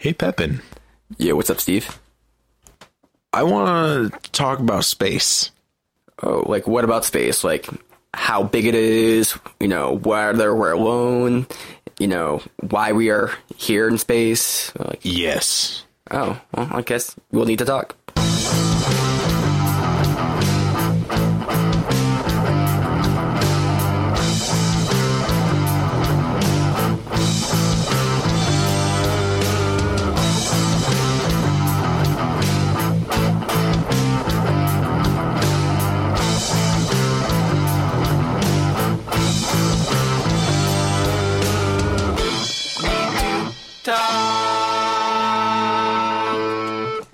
Hey, Pepin. Yeah, what's up, Steve? I want to talk about space. Oh, like, what about space? Like, how big it is, whether we're alone, why we are here in space. Like, Yes. oh, well, I guess we'll need to talk.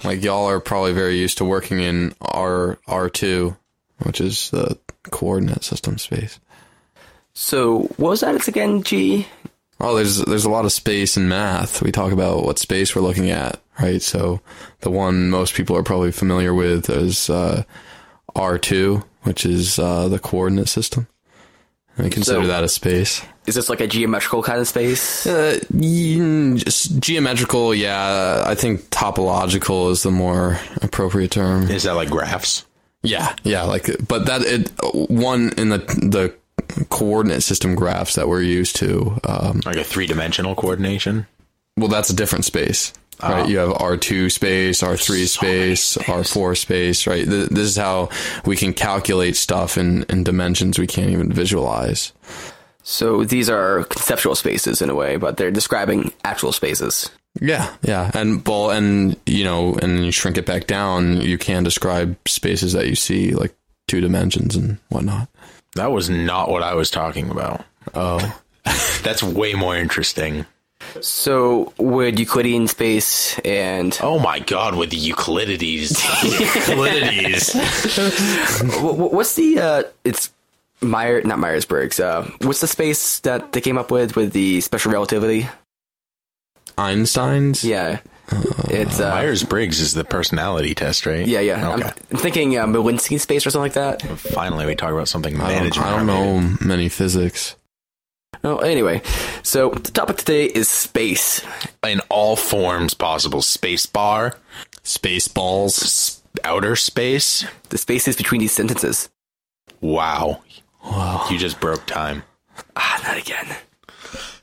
Like, y'all are probably very used to working in R2, which is the coordinate system space. So, what was that again, G? Oh, there's a lot of space in math. We talk about what space we're looking at, right? So the one most people are probably familiar with is R2, which is the coordinate system. And we consider that a space. Is this like a geometrical kind of space? Just geometrical, yeah. I think topological is the more appropriate term. Is that like graphs? Yeah, but one in the coordinate system graphs that we're used to. Like a three-dimensional coordination? Well, that's a different space, right? You have R2 space, R3 space, R4 space, right? This is how we can calculate stuff in dimensions we can't even visualize. So these are conceptual spaces in a way, but they're describing actual spaces. Yeah. And you shrink it back down, you can describe spaces that you see, like 2 dimensions and whatnot. That was not what I was talking about. Oh. That's way more interesting. So would Euclidean space and... Oh my god, with the Euclides. What's the... it's not Myers-Briggs. What's the space that they came up with the special relativity? Einstein's? Yeah. It's Myers-Briggs is the personality test, right? Yeah. Okay. I'm thinking Milinski space or something like that. Finally, we talk about something I management. don't know many physics. Well, anyway, so the topic today is space. In all forms possible. Space bar. Space balls. Outer space. The spaces between these sentences. Wow. You just broke time. Not again.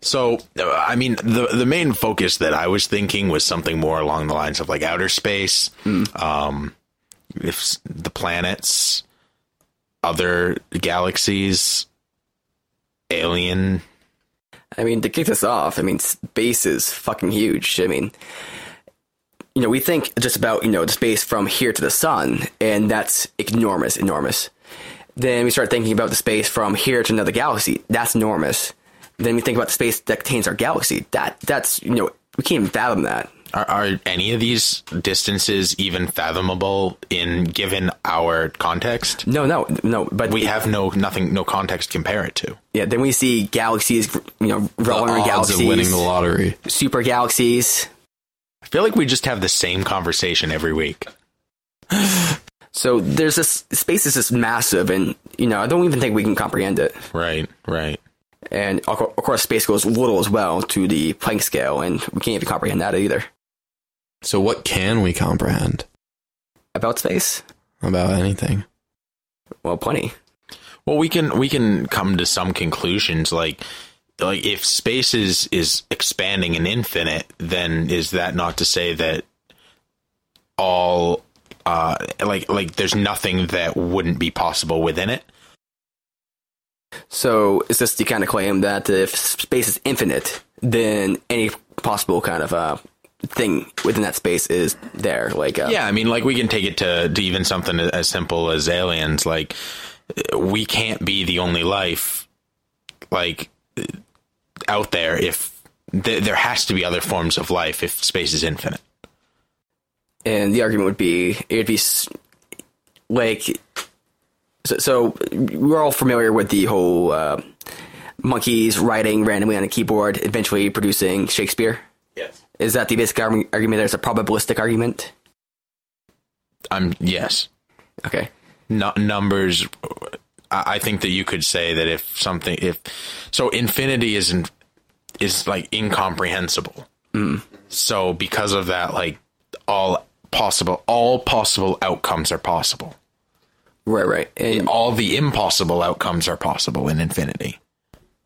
So, I mean, the main focus that I was thinking was something more along the lines of like outer space, if the planets, other galaxies, alien. I mean, to kick this off, space is fucking huge. We think just about, the space from here to the sun, and that's enormous. Then we start thinking about the space from here to another galaxy. That's enormous. Then we think about the space that contains our galaxy. That's we can't even fathom that. Are any of these distances even fathomable given our context? No. But we have no context to compare it to. Yeah. Then we see galaxies, rolling around galaxies, of winning the lottery, super galaxies. I feel like we just have the same conversation every week. So there's this space is just massive, and I don't even think we can comprehend it. Right. And of course, space goes little as well to the Planck scale, and we can't even comprehend that either. So what can we comprehend? About space? About anything? Well, plenty. Well, we can come to some conclusions, like if space is expanding and infinite, then is that not to say that all like there's nothing that wouldn't be possible within it? So is this the kind of claim that if space is infinite, then any possible kind of thing within that space is there? Like yeah, we can take it to even something as simple as aliens. Like, we can't be the only life out there. If there has to be other forms of life if space is infinite. And the argument would be, it'd be like, so we're all familiar with the whole monkeys writing randomly on a keyboard, eventually producing Shakespeare. Yes. Is that the basic argument? There's a probabilistic argument? Yes. Okay. Numbers. I think that you could say that so infinity is like incomprehensible. So because of that, like all possible outcomes are possible. Right. And all the impossible outcomes are possible in infinity.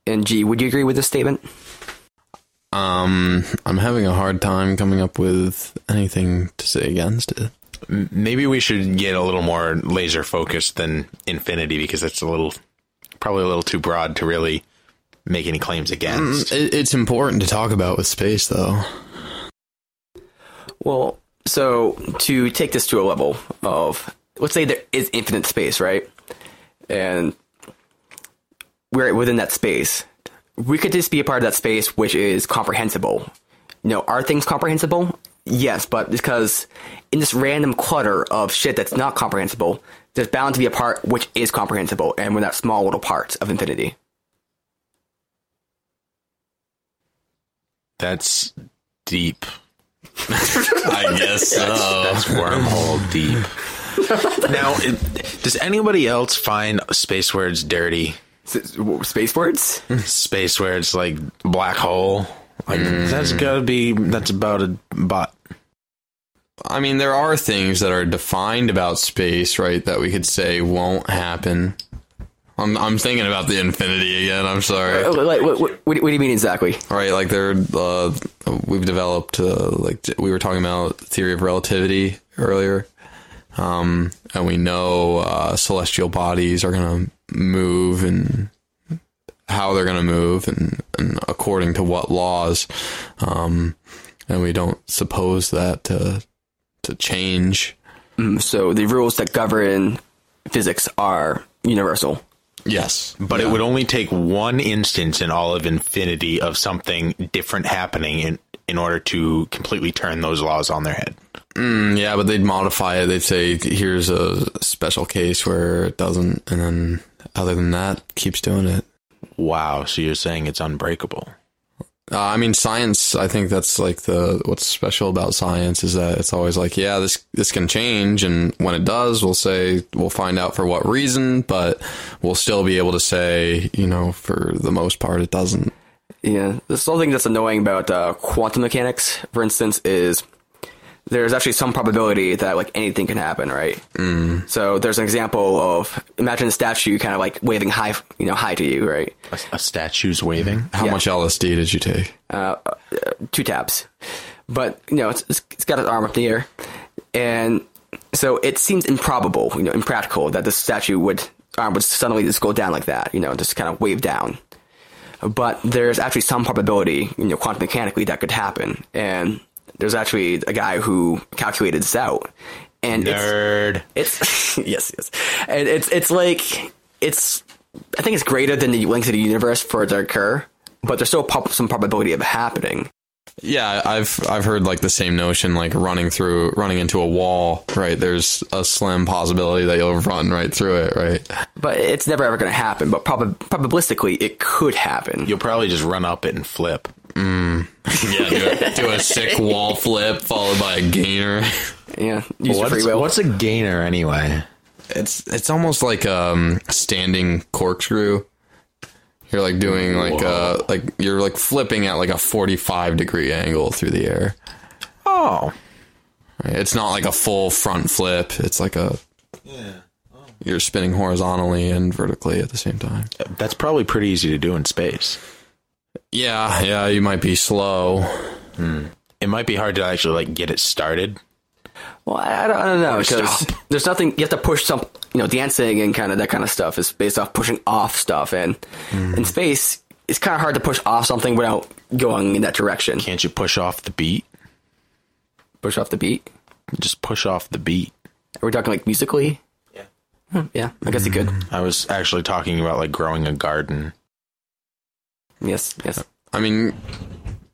And G, would you agree with this statement? I'm having a hard time coming up with anything to say against it. Maybe we should get a little more laser focused than infinity, because it's probably a little too broad to really make any claims against. It's important to talk about with space, though. Well, so to take this to a level of, let's say there is infinite space, right? And we're within that space. We could just be a part of that space which is comprehensible. Are things comprehensible? Yes, but because in this random clutter of shit that's not comprehensible, there's bound to be a part which is comprehensible, and we're that small little part of infinity. That's deep. I guess so. That's wormhole deep. Now, does anybody else find space words dirty? Space words? Space words like black hole. Like that's about a butt. I mean, there are things that are defined about space, right, that we could say won't happen. I'm thinking about the infinity again. I'm sorry. What do you mean exactly? Right, like we've developed like we were talking about theory of relativity earlier, and we know celestial bodies are going to move and how they're going to move and according to what laws, and we don't suppose that to change. So the rules that govern physics are universal. Yes, but it would only take one instance in all of infinity of something different happening in order to completely turn those laws on their head. Yeah, but they'd modify it. They'd say, here's a special case where it doesn't, and then other than that, keeps doing it. Wow, so you're saying it's unbreakable? I mean, science, I think that's like what's special about science is that it's always like, yeah, this can change. And when it does, we'll find out for what reason, but we'll still be able to say, for the most part, it doesn't. Yeah. The whole thing that's annoying about quantum mechanics, for instance, is there's actually some probability that like anything can happen, right? So there's an example of, imagine a statue kind of like waving high to you, right? A statue's waving? How much LSD did you take? 2 tabs. But, it's got its arm up in the air. And so it seems improbable, impractical that the arm would suddenly just go down like that, just kind of wave down. But there's actually some probability, quantum mechanically that could happen. And there's actually a guy who calculated this out, and nerd. It's yes, and it's like I think it's greater than the length of the universe for it to occur, but there's still some probability of it happening. Yeah, I've heard like the same notion, like running into a wall, right? There's a slim possibility that you'll run right through it, right? But it's never ever going to happen. But probabilistically, it could happen. You'll probably just run up it and flip. Yeah, do a sick wall flip followed by a gainer. Yeah, use your free will. What's a gainer anyway? It's almost like a standing corkscrew. You're like doing like you're like flipping at like a 45-degree angle through the air. Oh, right? It's not like a full front flip. It's like you're spinning horizontally and vertically at the same time. That's probably pretty easy to do in space. Yeah, you might be slow. It might be hard to actually like get it started. Well, I don't know, because there's nothing, you have to push some, dancing and kind of that kind of stuff is based off pushing off stuff. And in space, it's kind of hard to push off something without going in that direction. Can't you push off the beat? Push off the beat? Just push off the beat. Are we talking like musically? Yeah. Yeah, I guess you could. I was actually talking about like growing a garden. Yes. I mean,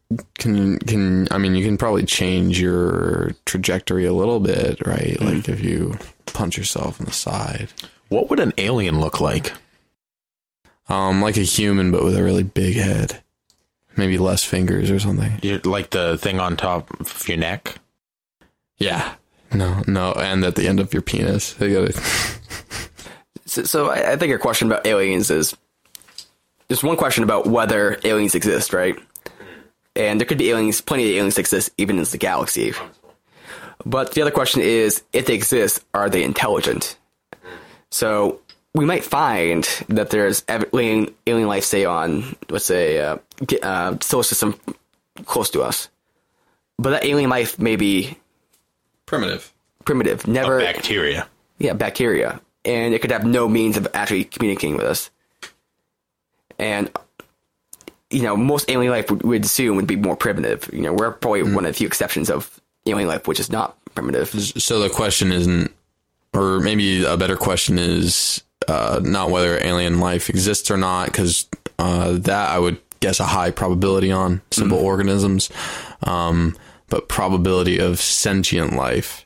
you can probably change your trajectory a little bit, right? Like if you punch yourself in the side. What would an alien look like? Like a human, but with a really big head. Maybe less fingers or something. Like the thing on top of your neck? Yeah. No, and at the end of your penis. So I think your question about aliens is just one question about whether aliens exist, right? And there could be aliens, plenty of aliens that exist even in the galaxy. But the other question is, if they exist, are they intelligent? So we might find that there's alien life, say, on, let's say, solar system close to us. But that alien life may be Primitive. Never. Bacteria. Yeah, bacteria. And it could have no means of actually communicating with us. And, most alien life would assume would be more primitive. We're probably one of the few exceptions of alien life which is not primitive. So the question isn't, or maybe a better question is not whether alien life exists or not, because that I would guess a high probability on simple organisms, but probability of sentient life,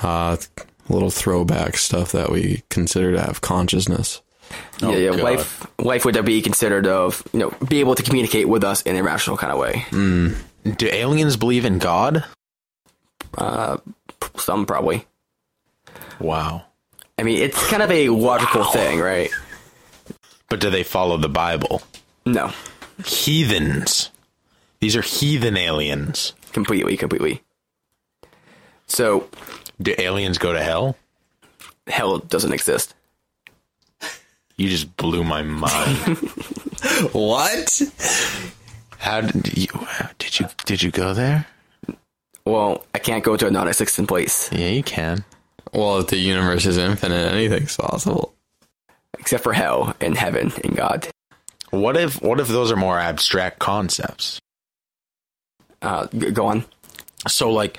little throwback stuff that we consider to have consciousness. Yeah. Life would be considered of, be able to communicate with us in a rational kind of way. Do aliens believe in God? Some probably. Wow. I mean, it's kind of a logical thing, right? But do they follow the Bible? No. Heathens. These are heathen aliens. Completely. So, do aliens go to hell? Hell doesn't exist. You just blew my mind. What? How did you go there? Well, I can't go to a non-existent place. Yeah, you can. Well, if the universe is infinite, anything's possible. Except for hell and heaven and God. What if those are more abstract concepts? Go on. So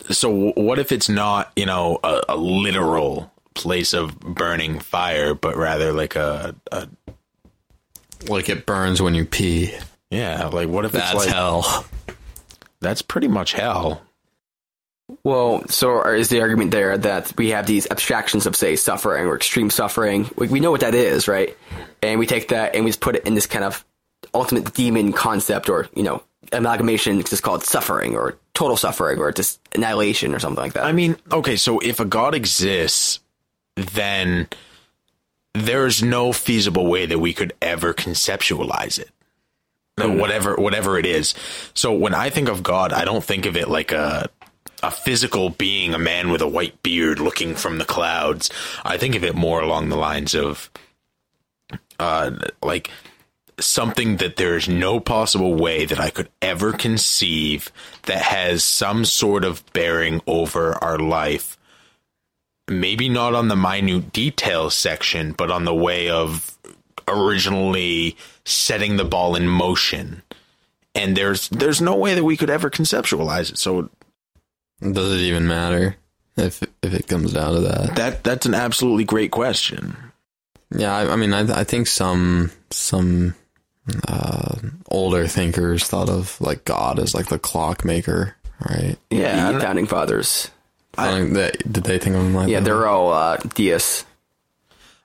what if it's not, a literal place of burning fire, but rather like a like it burns when you pee. Yeah, like what if That's it's like hell? That's pretty much hell. Well, so is the argument there that we have these abstractions of, say, suffering or extreme suffering? We know what that is, right? And we take that and we just put it in this kind of ultimate demon concept or, amalgamation, just called suffering or total suffering or just annihilation or something like that. I mean, okay, so if a God exists, then there's no feasible way that we could ever conceptualize it. Whatever it is. So when I think of God, I don't think of it like a physical being, a man with a white beard looking from the clouds. I think of it more along the lines of like something that there's no possible way that I could ever conceive that has some sort of bearing over our life. Maybe not on the minute details section, but on the way of originally setting the ball in motion. And there's no way that we could ever conceptualize it. So does it even matter if it comes down to that? That's an absolutely great question. Yeah, I mean, I think some older thinkers thought of like God as like the clockmaker, right? Yeah, the founding fathers. Did they think of him like that? Yeah, they're all deists.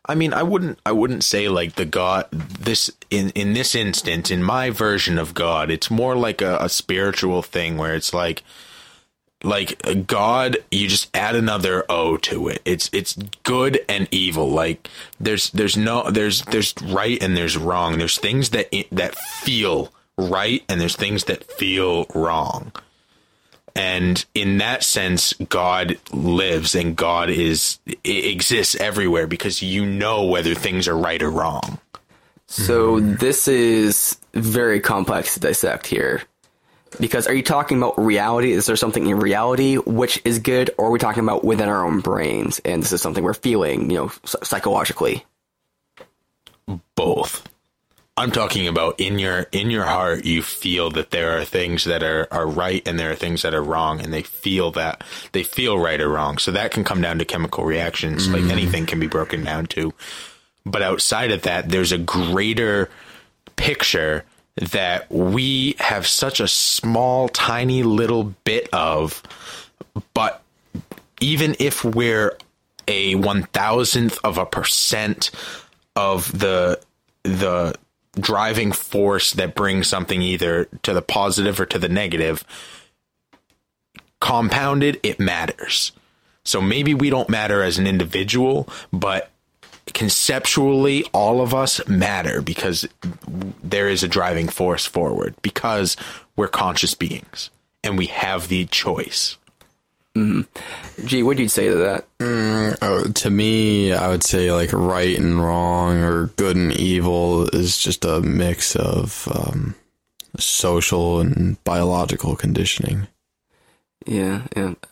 I mean, I wouldn't say like the God, this in this instance, in my version of God, it's more like a spiritual thing where it's like God, you just add another O to it. It's good and evil. Like there's right and there's wrong. There's things that feel right and there's things that feel wrong. And in that sense, God lives and God exists everywhere because you know whether things are right or wrong. So this is very complex to dissect here. Because are you talking about reality? Is there something in reality which is good, or are we talking about within our own brains? And this is something we're feeling, psychologically. Both. I'm talking about in your heart, you feel that there are things that are right and there are things that are wrong, and they feel right or wrong. So that can come down to chemical reactions, like anything can be broken down to. But outside of that, there's a greater picture that we have such a small, tiny little bit of, but even if we're a 1,000th of a percent of the driving force that brings something either to the positive or to the negative, compounded, it matters. So maybe we don't matter as an individual, but conceptually, all of us matter because there is a driving force forward, because we're conscious beings and we have the choice. Mm-hmm. Gee, what do you say to that? To me, I would say like right and wrong or good and evil is just a mix of social and biological conditioning. Yeah.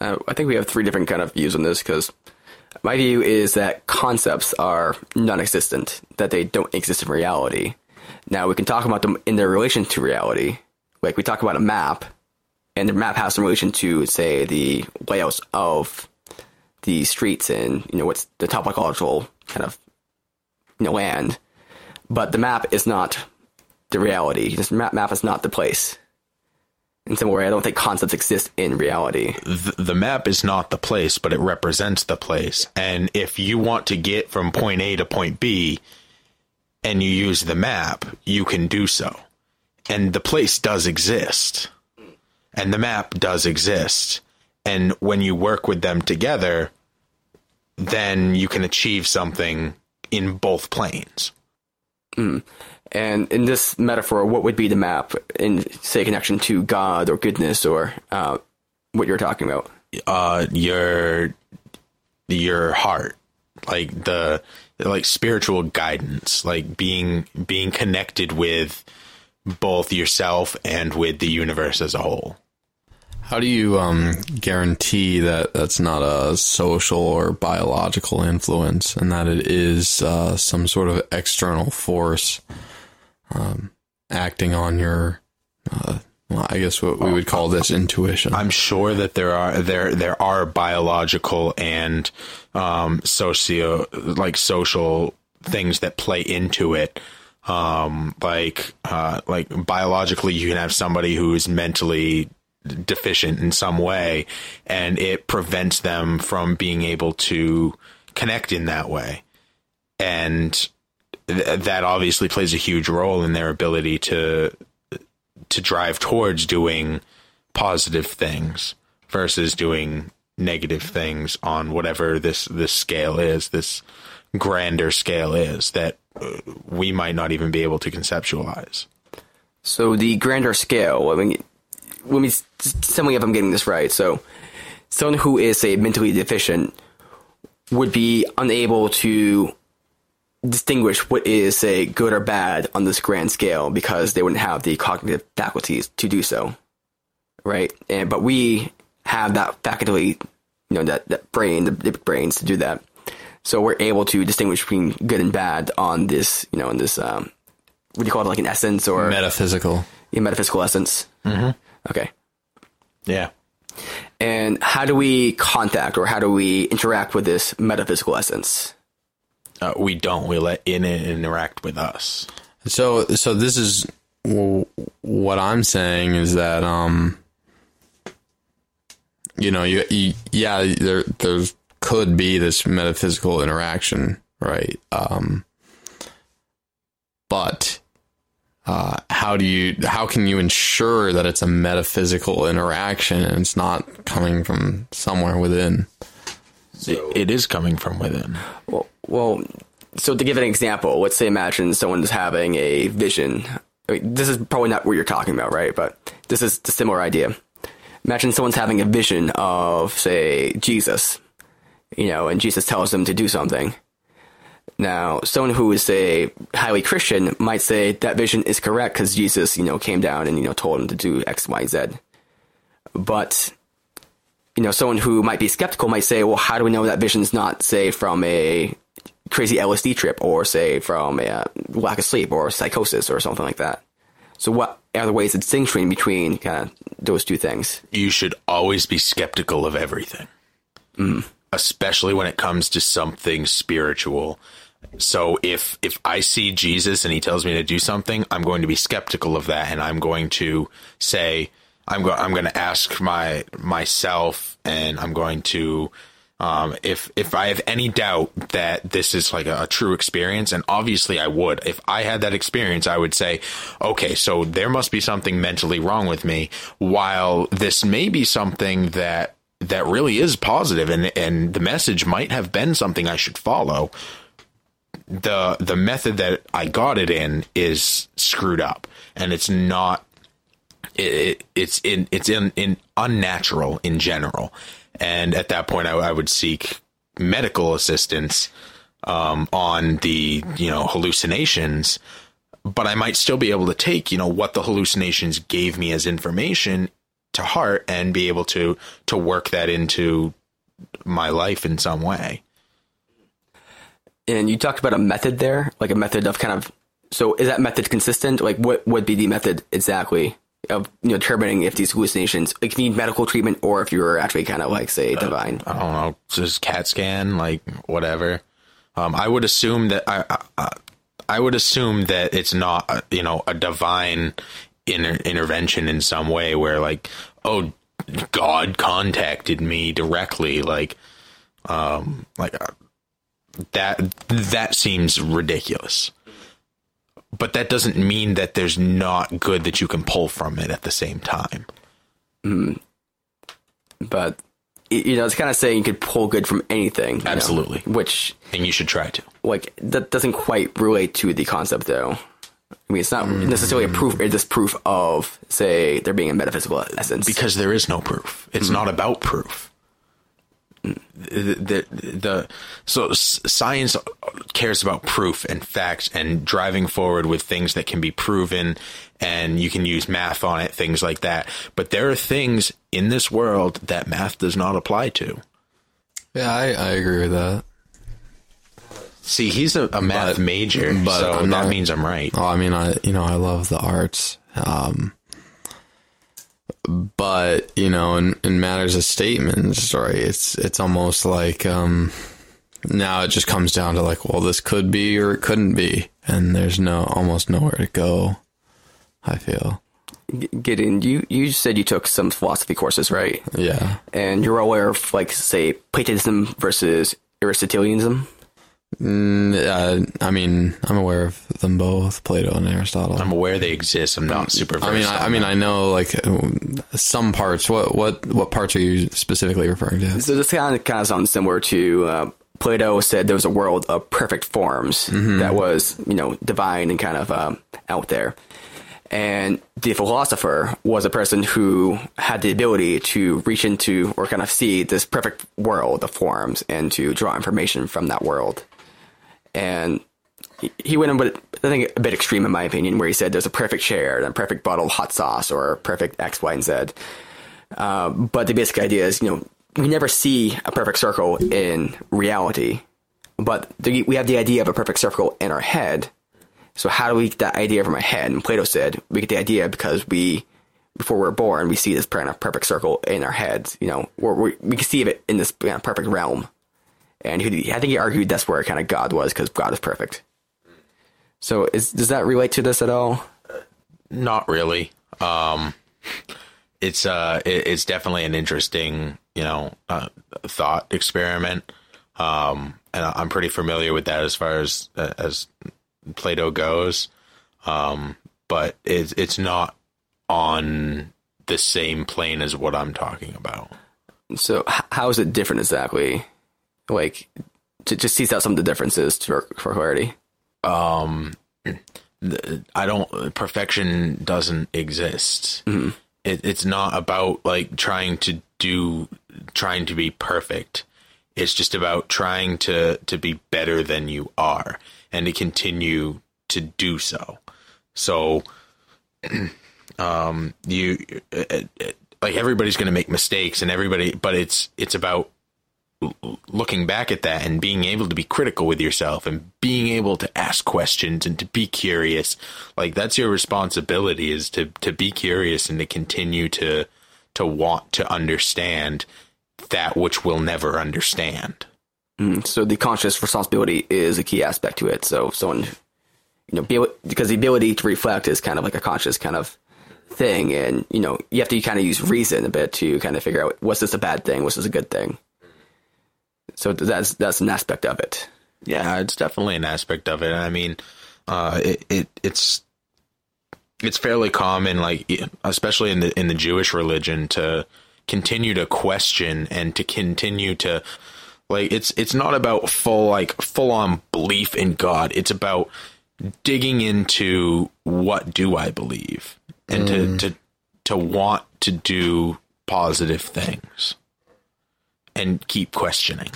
I think we have 3 different kind of views on this, because my view is that concepts are non-existent, that they don't exist in reality. Now, we can talk about them in their relation to reality. Like, we talk about a map, and the map has some relation to, say, the layouts of the streets and, what's the topological kind of, land. But the map is not the reality. This map is not the place. In some way, I don't think concepts exist in reality. The map is not the place, but it represents the place. And if you want to get from point A to point B and you use the map, you can do so. And the place does exist. And the map does exist. And when you work with them together, then you can achieve something in both planes. And in this metaphor, what would be the map in, say, connection to God or goodness or what you're talking about? Your heart, like spiritual guidance, like being connected with both yourself and with the universe as a whole. How do you guarantee that that's not a social or biological influence, and that it is some sort of external force acting on your, I guess what we would call this intuition? I'm sure that there are biological and social things that play into it. Like biologically, you can have somebody who is mentally deficient in some way, and it prevents them from being able to connect in that way. And that obviously plays a huge role in their ability to drive towards doing positive things versus doing negative things on whatever this scale is, this grander scale is that we might not even be able to conceptualize. So the grander scale, I mean, let me tell me if I'm getting this right. So someone who is, say, mentally deficient would be unable to distinguish what is, say, good or bad on this grand scale because they wouldn't have the cognitive faculties to do so, right? But we have that faculty, that brain, the brains to do that. So we're able to distinguish between good and bad on this, in this, what do you call it, like an essence or metaphysical? Yeah, metaphysical essence. Mm-hmm. Okay. Yeah. And how do we contact or how do we interact with this metaphysical essence? We don't. We let it interact with us. So this is what I'm saying is that, there could be this metaphysical interaction, right? But how can you ensure that it's a metaphysical interaction and it's not coming from somewhere within? It is coming from within. Well, so to give an example, let's say imagine someone's having a vision. I mean, this is probably not what you're talking about, right? But this is a similar idea. Imagine someone's having a vision of, say, Jesus, and Jesus tells them to do something. Now, someone who is, say, highly Christian might say that vision is correct because Jesus, came down and, told him to do X, Y, Z. But, someone who might be skeptical might say, well, how do we know that vision's not, say, from a crazy LSD trip or, say, from a lack of sleep or psychosis or something like that? So what are the ways of distinguishing between kind of those two things? You should always be skeptical of everything. Especially when it comes to something spiritual. So if I see Jesus and he tells me to do something, I'm going to be skeptical of that, and I'm going to say, I'm going to ask myself, and I'm going to, if I have any doubt that this is like a true experience, and obviously I would, if I had that experience, I would say, okay, so there must be something mentally wrong with me, while this may be something that really is positive, and the message might have been something I should follow. the method that I got it in is screwed up, and it's not. It's unnatural in general, and at that point, I would seek medical assistance on the hallucinations. But I might still be able to take what the hallucinations gave me as information to heart and be able to work that into my life in some way. And you talked about a method there, like a method of kind of. So is that method consistent? Like, what would be the method exactly of determining if these hallucinations, like, if you need medical treatment or if you're actually kind of like, say, divine? I don't know, just CAT scan, like whatever. I would assume that I would assume that it's not a divine intervention in some way where like, oh, God contacted me directly, that seems ridiculous. But that doesn't mean that there's not good that you can pull from it at the same time. But it's kind of saying you could pull good from anything. Absolutely. And you should try to. Like, that doesn't quite relate to the concept, though. I mean, it's not necessarily a proof or disproof of, say, there being a metaphysical essence. Because there is no proof. It's not about proof. So science cares about proof and facts and driving forward with things that can be proven, and you can use math on it, things like that. But there are things in this world that math does not apply to. Yeah, I agree with that. See, he's a math major, but so that means I'm right. Oh, I mean, I love the arts. But, in matters of statements, right, it's almost like, now it just comes down to like, well, this could be or it couldn't be. And there's almost nowhere to go, I feel. Gideon, you said you took some philosophy courses, right? Yeah. And you're aware of, like, say, Platonism versus Aristotelianism? I mean, I'm aware of them both, Plato and Aristotle. I'm aware they exist. I'm not super versed. I know like some parts. What parts are you specifically referring to? So this kind of sounds similar to Plato said there was a world of perfect forms that was divine and kind of out there. And the philosopher was a person who had the ability to reach into or kind of see this perfect world of forms and to draw information from that world. And he went in, I think, a bit extreme in my opinion, where he said there's a perfect chair and a perfect bottle of hot sauce or a perfect X, Y, and Z. But the basic idea is, we never see a perfect circle in reality, but we have the idea of a perfect circle in our head. So how do we get that idea from our head? And Plato said we get the idea because before we're born, we see this kind of perfect circle in our heads. We can see it in this perfect realm. And I think he argued that's where kind of God was, because God is perfect. So does that relate to this at all? Not really. It's definitely an interesting, thought experiment. And I'm pretty familiar with that as far as Plato goes. But it's not on the same plane as what I'm talking about. So how is it different exactly? Like, to just tease out some of the differences for clarity. Perfection doesn't exist. Mm-hmm. It's not about like trying to be perfect. It's just about trying to be better than you are and to continue to do so. So, you like everybody's going to make mistakes but it's about looking back at that and being able to be critical with yourself and being able to ask questions and to be curious. Like, that's your responsibility, is to be curious and to continue to want to understand that which we'll never understand. So the conscious responsibility is a key aspect to it. So someone, because the ability to reflect is kind of like a conscious kind of thing. And, you have to kind of use reason a bit to kind of figure out, was this a bad thing? Was this a good thing? So that's an aspect of it. Yeah, it's definitely an aspect of it. I mean, it's fairly common, like especially in the Jewish religion, to continue to question and to continue to Like it's not about full on belief in God. It's about digging into what do I believe, and to want to do positive things, and keep questioning.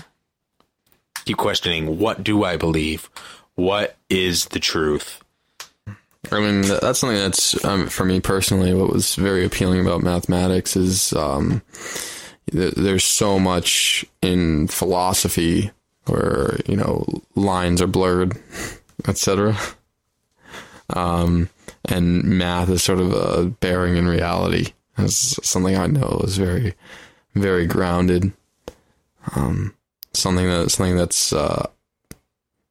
Keep questioning, what do I believe? What is the truth? I mean, that's something that's, for me personally, what was very appealing about mathematics is there's so much in philosophy where, you know, lines are blurred, etc. And math is sort of a bearing in reality. It's something I know is very, very grounded. Something that's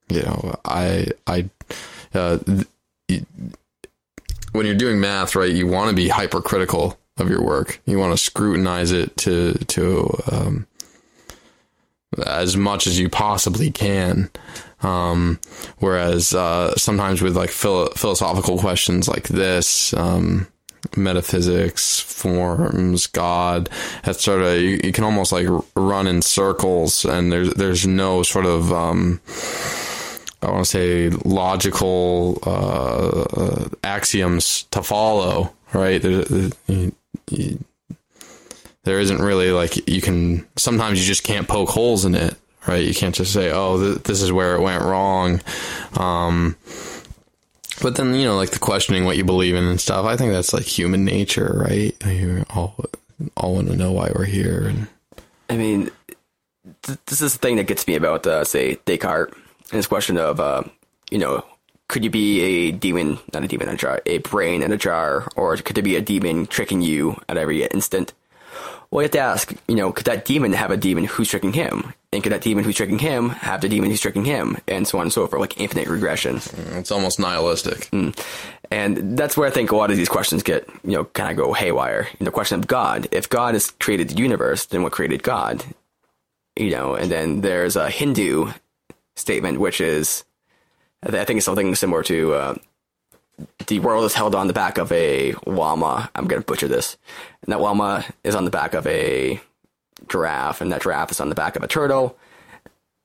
you know, when you're doing math, right, you want to be hypercritical of your work. You want to scrutinize it to as much as you possibly can. Whereas sometimes with like philosophical questions like this, metaphysics, forms, God, that's sort of, you can almost like run in circles, and there's no sort of I want to say logical axioms to follow, right? There isn't really like, you can, sometimes you just can't poke holes in it, right? You can't just say, oh, this is where it went wrong. But then, you know, like the questioning what you believe in and stuff, I think that's like human nature, right? You all want to know why we're here. And I mean, this is the thing that gets me about, say, Descartes, and this question of, you know, could you be a demon, not a demon in a jar, a brain in a jar, or could there be a demon tricking you at every instant? Well, you have to ask, you know, could that demon have a demon who's tricking him? And could that demon who's tricking him have the demon who's tricking him? And so on and so forth, like infinite regression. It's almost nihilistic. And that's where I think a lot of these questions get, you know, kind of go haywire. The question of God. If God has created the universe, then what created God? You know, and then there's a Hindu statement, which is, I think it's something similar to the world is held on the back of a llama. I'm going to butcher this. And that llama is on the back of a giraffe, and that giraffe is on the back of a turtle.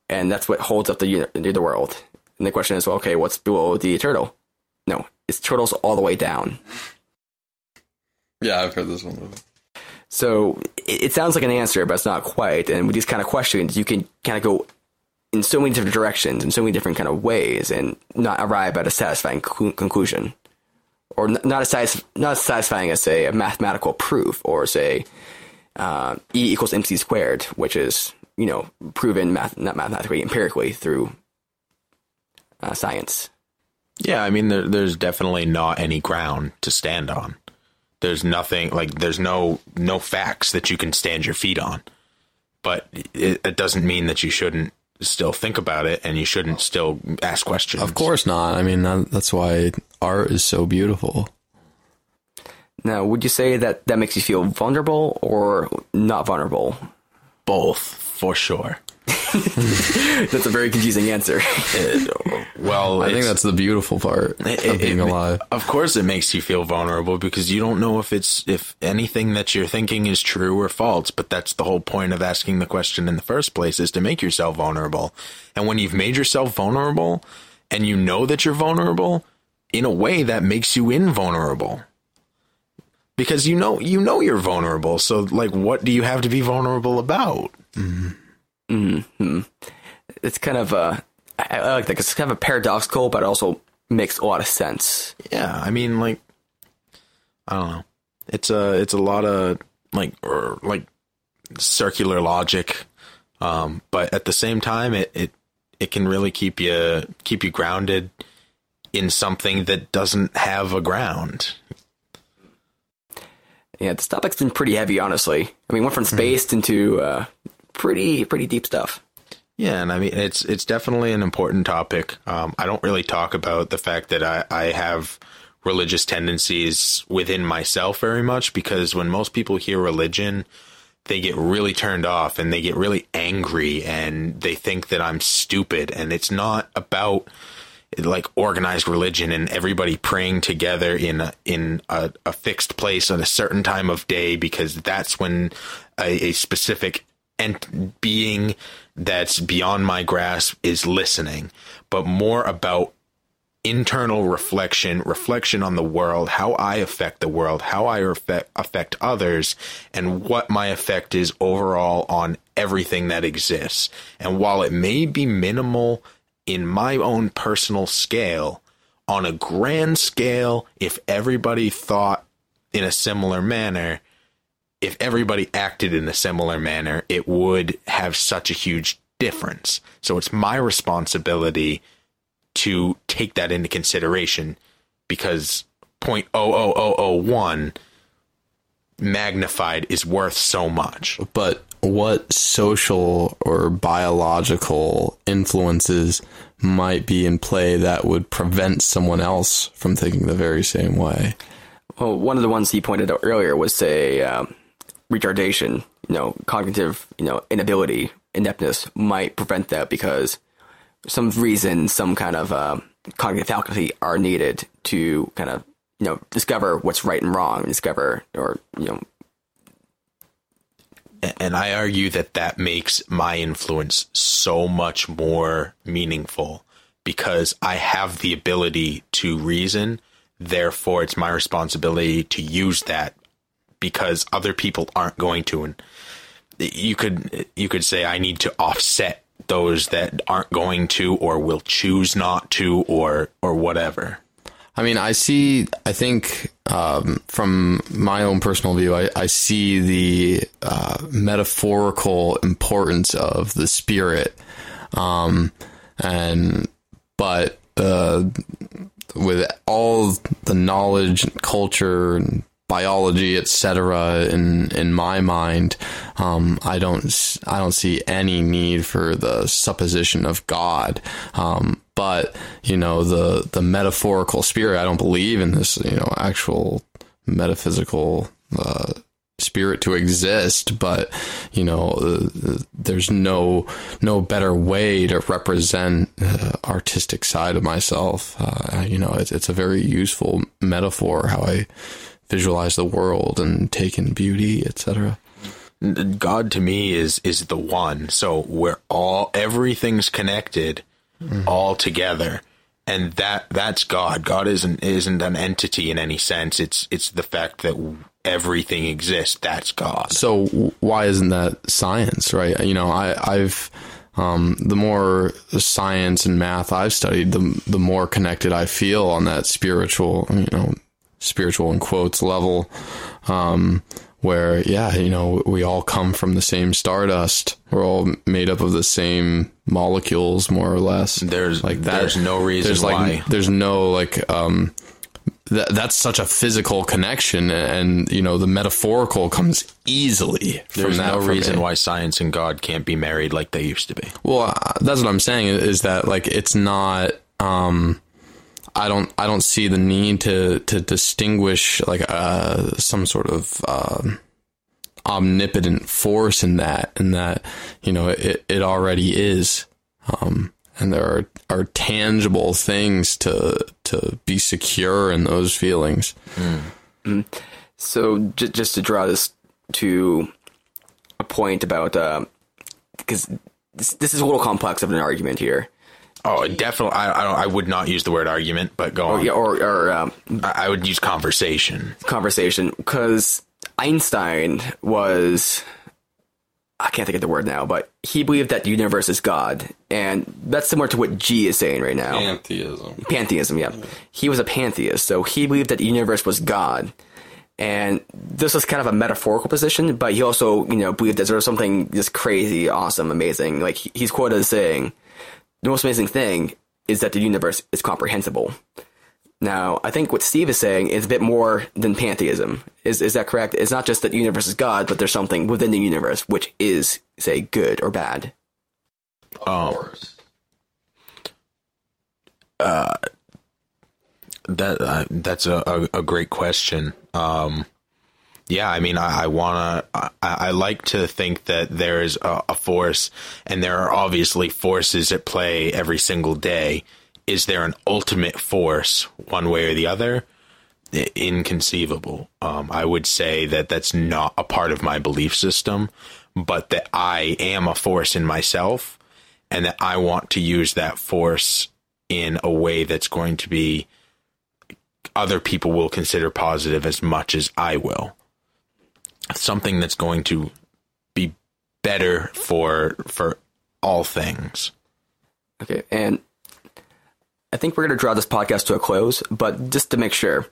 And that's what holds up the world. And the question is, well, okay, what's below the turtle? No, it's turtles all the way down. Yeah, I've heard this one. So it sounds like an answer, but it's not quite. And with these kind of questions, you can kind of go in so many different directions, in so many different kind of ways, and not arrive at a satisfying conclusion, or not as satisfying as, say, a mathematical proof, or say E equals MC squared, which is, you know, proven not mathematically, empirically through science. Yeah, I mean, there's definitely not any ground to stand on. There's nothing, like, there's no facts that you can stand your feet on. But it doesn't mean that you shouldn't still think about it, and you shouldn't still ask questions. Of course not. I mean, that's why art is so beautiful. Now, would you say that makes you feel vulnerable or not vulnerable? Both, for sure. That's a very confusing answer. Well, I think that's the beautiful part of being alive. Of course it makes you feel vulnerable, because you don't know if anything that you're thinking is true or false, but that's the whole point of asking the question in the first place, is to make yourself vulnerable. And when you've made yourself vulnerable, and you know that you're vulnerable, in a way that makes you invulnerable. Because you know you're vulnerable, so, like, what do you have to be vulnerable about? It's kind of I like that, 'cause it's kind of a paradoxical, but it also makes a lot of sense. Yeah, I mean, like, I don't know. It's a lot of like circular logic, but at the same time, it can really keep you grounded in something that doesn't have a ground. Yeah, this topic's been pretty heavy, honestly. I mean, went from space into pretty deep stuff. Yeah, and I mean, it's definitely an important topic. I don't really talk about the fact that I have religious tendencies within myself very much, because when most people hear religion, they get really turned off and they get really angry and they think that I'm stupid. And it's not about like organized religion and everybody praying together in a fixed place at a certain time of day, because that's when a specific being that's beyond my grasp is listening, but more about internal reflection on the world, how I affect the world, how I affect others, and what my effect is overall on everything that exists. And while it may be minimal in my own personal scale, on a grand scale, if everybody thought in a similar manner, if everybody acted in a similar manner, it would have such a huge difference. So it's my responsibility to take that into consideration, because 0.00001 magnified is worth so much. But what social or biological influences might be in play that would prevent someone else from thinking the very same way? Well, one of the ones he pointed out earlier was, say, retardation, cognitive, inability, ineptness might prevent that, because some reason, some kind of cognitive faculty are needed to kind of, discover what's right and wrong, discover, or, And I argue that makes my influence so much more meaningful, because I have the ability to reason. Therefore, it's my responsibility to use that, because other people aren't going to. And you could say I need to offset those that aren't going to, or will choose not to, or whatever. I mean, I think from my own personal view, I see the metaphorical importance of the spirit. But with all the knowledge and culture and biology, etc., in my mind, I don't see any need for the supposition of God. But the metaphorical spirit, I don't believe in this, actual metaphysical spirit to exist. But there's no better way to represent the artistic side of myself. It's a very useful metaphor, how I visualize the world and take in beauty, etc. God to me is the one. So everything's connected, all together, and that's God. God isn't an entity in any sense. It's the fact that everything exists. That's God. So why isn't that science, right? I've the more science and math I've studied, the more connected I feel on that spiritual in quotes level, where, we all come from the same stardust. We're all made up of the same molecules, more or less. There's no reason why. There's no, that's such a physical connection, and, the metaphorical comes easily from There's that. no reason why science and God can't be married like they used to be. Well, that's what I'm saying, is that, it's not, I don't see the need to distinguish some sort of omnipotent force in that it already is, and there are tangible things to be secure in those feelings. So just to draw this to a point about, because this is a little complex of an argument here. Oh, definitely. I would not use the word argument, but go on. I would use conversation. Conversation, because Einstein was, I can't think of the word now, but he believed that the universe is God, and that's similar to what G is saying right now. Pantheism, yeah. He was a pantheist, so he believed that the universe was God, and this was kind of a metaphorical position, but he also, believed that there was something just crazy, awesome, amazing. Like, he's quoted as saying, the most amazing thing is that the universe is comprehensible. Now, I think what Steve is saying is a bit more than pantheism. Is that correct? It's not just that the universe is God, but there's something within the universe which is, say, good or bad. That's a great question. I like to think that there is a force, and there are obviously forces at play every single day. Is there an ultimate force one way or the other? Inconceivable. I would say that that's not a part of my belief system, but that I am a force in myself, and that I want to use that force in a way that's going to be other people will consider positive as much as I will. Something that's going to be better for all things. Okay, and I think we're going to draw this podcast to a close, but just to make sure.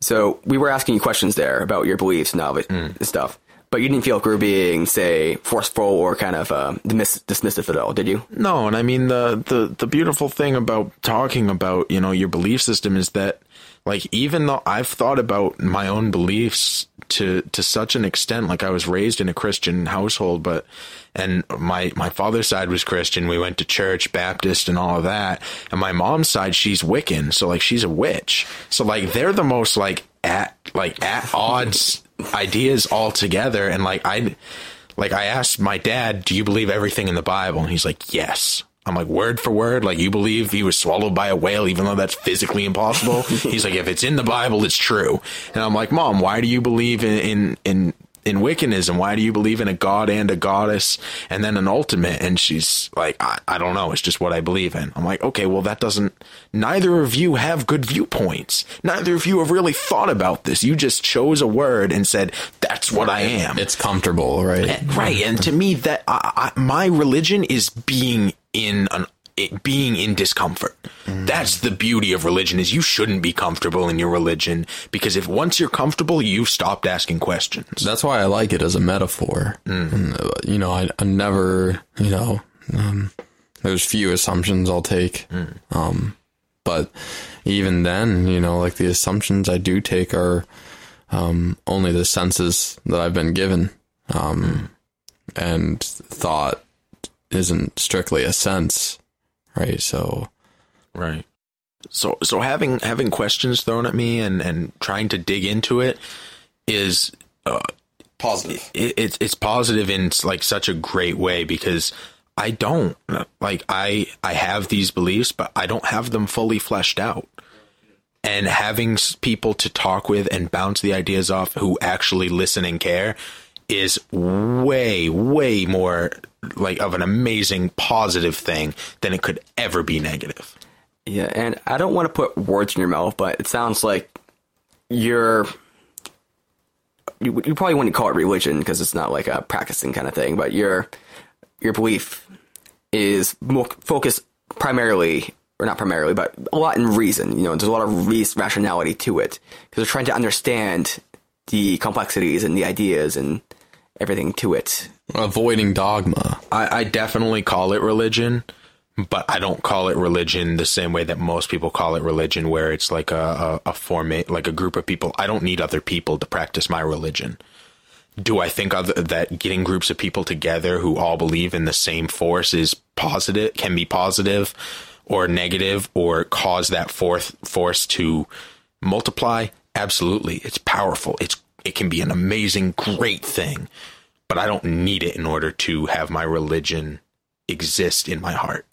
So we were asking you questions there about your beliefs and all this stuff, but you didn't feel like we were being, say, forceful or kind of dismissive at all, did you? No, and I mean, the beautiful thing about talking about, your belief system is that, like, even though I've thought about my own beliefs to such an extent, like I was raised in a Christian household, and my father's side was Christian. We went to church, Baptist and all of that. And my mom's side, she's Wiccan. So like, she's a witch. So like, they're the most at odds ideas all together. And I asked my dad, do you believe everything in the Bible? And he's like, yes. I'm like, word for word, like, you believe he was swallowed by a whale, even though that's physically impossible? He's like, if it's in the Bible, it's true. And I'm like, Mom, why do you believe in Wiccanism? Why do you believe in a god and a goddess and then an ultimate? And she's like, I don't know. It's just what I believe in. I'm like, okay, well, neither of you have good viewpoints. Neither of you have really thought about this. You just chose a word and said, that's what I am. It's comfortable, right? Right. And to me, that my religion is being in discomfort. That's the beauty of religion, is you shouldn't be comfortable in your religion, because if once you're comfortable, you've stopped asking questions. That's why I like it as a metaphor. And, I never, there's few assumptions I'll take. But even then, like the assumptions I do take are only the senses that I've been given. And thought isn't strictly a sense, right? So having questions thrown at me and trying to dig into it is positive. It's positive in like such a great way, because I don't I have these beliefs, but I don't have them fully fleshed out. And having people to talk with and bounce the ideas off who actually listen and care is way, way more like of an amazing positive thing than it could ever be negative. Yeah, and I don't want to put words in your mouth, but it sounds like you probably wouldn't call it religion, because it's not like a practicing kind of thing, but your belief is more focused primarily, or not primarily, but a lot in reason. There's a lot of rationality to it, because they're trying to understand the complexities and the ideas and everything to it. Avoiding dogma. I definitely call it religion, but I don't call it religion the same way that most people call it religion, where it's like a formate, like a group of people. I don't need other people to practice my religion. Do I think that getting groups of people together who all believe in the same force is positive, can be positive or negative, or cause that force to multiply? Absolutely. It's powerful. It can be an amazing, great thing, but I don't need it in order to have my religion exist in my heart.